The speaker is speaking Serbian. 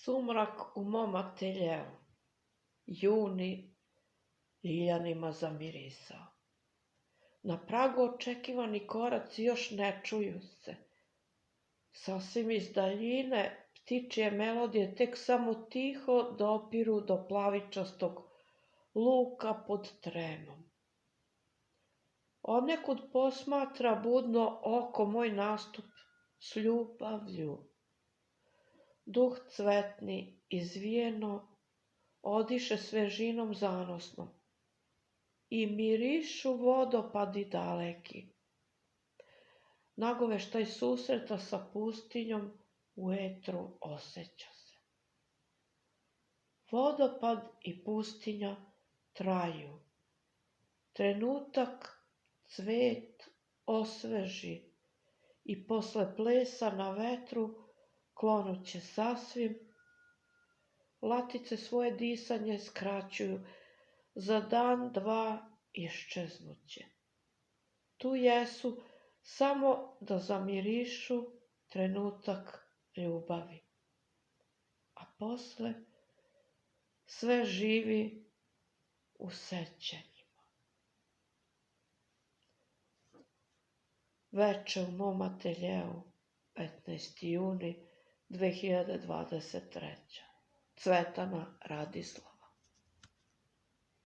Sumrak u mom ateljeu, juni ljiljanima zamirisao. Na pragu očekivani koraci još ne čuju se. Sasvim iz daljine ptičje melodije tek samo tiho dopiru do plavičastog luka pod Tremom. Odnekud posmatra budno oko moj nastup s ljubavlju. Duh cvetni izvijeno odiše svežinom zanosnom i mirišu vodopadi daleki. Nagoveštaj susreta sa pustinjom u etru osjeća se. Vodopad i pustinja traju. Trenutak cvet osveži i posle plesa na vetru klonuće sasvim. Latice svoje disanje skraćuju, za dan, dva iščeznuće. Tu jesu samo da zamirišu trenutak ljubavi. A posle sve živi u sećanjima. Veče u mom ateljeu, 15. juni 2023. Cvetana Radislav.